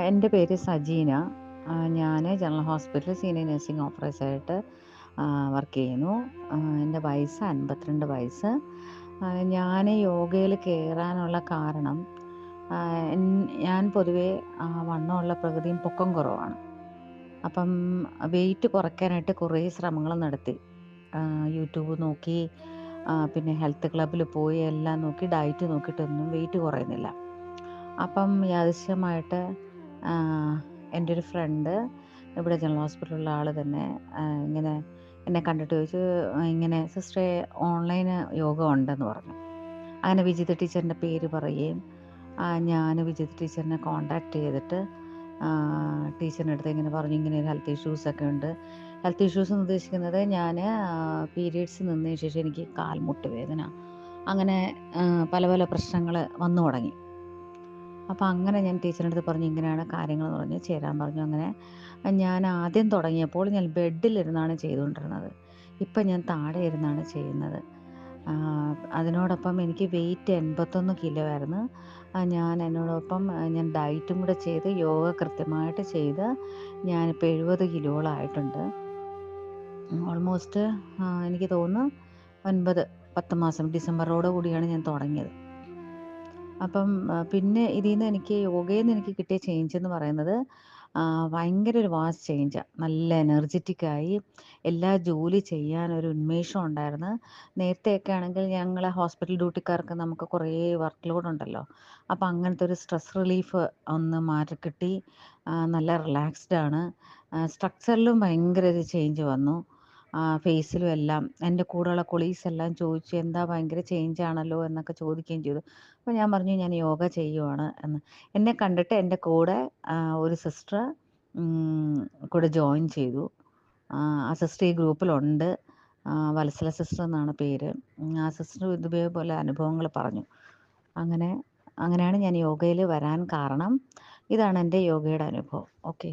എൻ്റെ പേര് സജീന. ഞാൻ ജനറൽ ഹോസ്പിറ്റലിൽ സീനിയർ നഴ്സിംഗ് ഓഫീസറായിട്ട് വർക്ക് ചെയ്യുന്നു. എൻ്റെ വയസ്സ് 52 വയസ്സ്. ഞാൻ യോഗയിൽ കയറാനുള്ള കാരണം, ഞാൻ പൊതുവേ വണ്ണമുള്ള പ്രകൃതിയും പൊക്കം കുറവാണ്. അപ്പം വെയിറ്റ് കുറയ്ക്കാനായിട്ട് കുറേ ശ്രമങ്ങൾ നടത്തി. യൂട്യൂബ് നോക്കി, പിന്നെ ഹെൽത്ത് ക്ലബ്ബിൽ പോയി എല്ലാം നോക്കി, ഡയറ്റ് നോക്കിയിട്ടൊന്നും വെയിറ്റ് കുറയുന്നില്ല. അപ്പം യാദൃശ്യമായിട്ട് എൻ്റെ ഒരു ഫ്രണ്ട്, ഇവിടെ ജനറൽ ഹോസ്പിറ്റലിലുള്ള ആൾ തന്നെ, ഇങ്ങനെ എന്നെ കണ്ടിട്ട് ചോദിച്ചു, ഇങ്ങനെ സിസ്റ്ററെ ഓൺലൈൻ യോഗ ഉണ്ടെന്ന് പറഞ്ഞു. അങ്ങനെ വിജിത ടീച്ചറിൻ്റെ പേര് പറയുകയും ഞാൻ വിജിത ടീച്ചറിനെ കോണ്ടാക്ട് ചെയ്തിട്ട് ടീച്ചറിൻ്റെ അടുത്ത് ഇങ്ങനെ പറഞ്ഞു, ഇങ്ങനെ ഒരു ഹെൽത്ത് ഇഷ്യൂസൊക്കെ ഉണ്ട്. ഹെൽത്ത് ഇഷ്യൂസ് എന്ന് ഉദ്ദേശിക്കുന്നത്, ഞാൻ പീരിയഡ്സ് നിന്നതിന് ശേഷം എനിക്ക് കാൽമുട്ട് വേദന, അങ്ങനെ പല പല പ്രശ്നങ്ങൾ വന്നു തുടങ്ങി. അപ്പോൾ അങ്ങനെ ഞാൻ ടീച്ചറിൻ്റെ അടുത്ത് പറഞ്ഞു, ഇങ്ങനെയാണ് കാര്യങ്ങളെന്ന് പറഞ്ഞ് ചേരാൻ പറഞ്ഞു. അങ്ങനെ ഞാൻ ആദ്യം തുടങ്ങിയപ്പോൾ ഞാൻ ബെഡിലിരുന്നാണ് ചെയ്തുകൊണ്ടിരുന്നത്. ഇപ്പം ഞാൻ താഴെ ഇരുന്നാണ് ചെയ്യുന്നത്. അതിനോടൊപ്പം എനിക്ക് വെയിറ്റ് 81 കിലോ ആയിരുന്നു. എന്നോടൊപ്പം ഞാൻ ഡയറ്റും കൂടെ ചെയ്ത്, യോഗ കൃത്യമായിട്ട് ചെയ്ത് ഞാനിപ്പോൾ 70 കിലോളായിട്ടുണ്ട്. ഓൾമോസ്റ്റ് എനിക്ക് തോന്നുന്നു 9-10 മാസം, ഡിസംബറോട് കൂടിയാണ് ഞാൻ തുടങ്ങിയത്. അപ്പം പിന്നെ ഇതിൽ നിന്ന് യോഗയിൽ നിന്ന് എനിക്ക് കിട്ടിയ ചേഞ്ച് എന്ന് പറയുന്നത്, ഭയങ്കര ഒരു വാസ്റ്റ് ചേഞ്ചാണ്. നല്ല എനർജറ്റിക്കായി, എല്ലാ ജോലി ചെയ്യാനൊരു ഉന്മേഷം ഉണ്ടായിരുന്നു. നേരത്തെയൊക്കെ ആണെങ്കിൽ ഞങ്ങൾ ഹോസ്പിറ്റൽ ഡ്യൂട്ടിക്കാർക്ക് നമുക്ക് കുറേ വർക്ക് ലോഡ് ഉണ്ടല്ലോ. അപ്പം അങ്ങനത്തെ ഒരു സ്ട്രെസ് റിലീഫ് ഒന്ന് മാറിക്കിട്ടി. നല്ല റിലാക്സ്ഡ് ആണ്. സ്ട്രക്ചറിലും ഭയങ്കര ഒരു ചേഞ്ച് വന്നു. ഫേസിലും എല്ലാം. എൻ്റെ കൂടെയുള്ള കൊളീഗ്സ് എല്ലാം ചോദിച്ചു, എന്താ ഭയങ്കര ചേഞ്ച് ആണല്ലോ എന്നൊക്കെ ചോദിക്കുകയും ചെയ്തു. അപ്പോൾ ഞാൻ പറഞ്ഞു, ഞാൻ യോഗ ചെയ്യുവാണ് എന്ന്. എന്നെ കണ്ടിട്ട് എൻ്റെ കൂടെ ഒരു സിസ്റ്റർ കൂടെ ജോയിൻ ചെയ്തു. ആ സിസ്റ്റർ ഈ ഗ്രൂപ്പിലുണ്ട്. വത്സല സിസ്റ്റർ എന്നാണ് പേര്. ആ സിസ്റ്റർ ഇതുപോലെ അനുഭവങ്ങൾ പറഞ്ഞു. അങ്ങനെയാണ് ഞാൻ യോഗയിൽ വരാൻ കാരണം. ഇതാണ് എൻ്റെ യോഗയുടെ അനുഭവം. ഓക്കെ.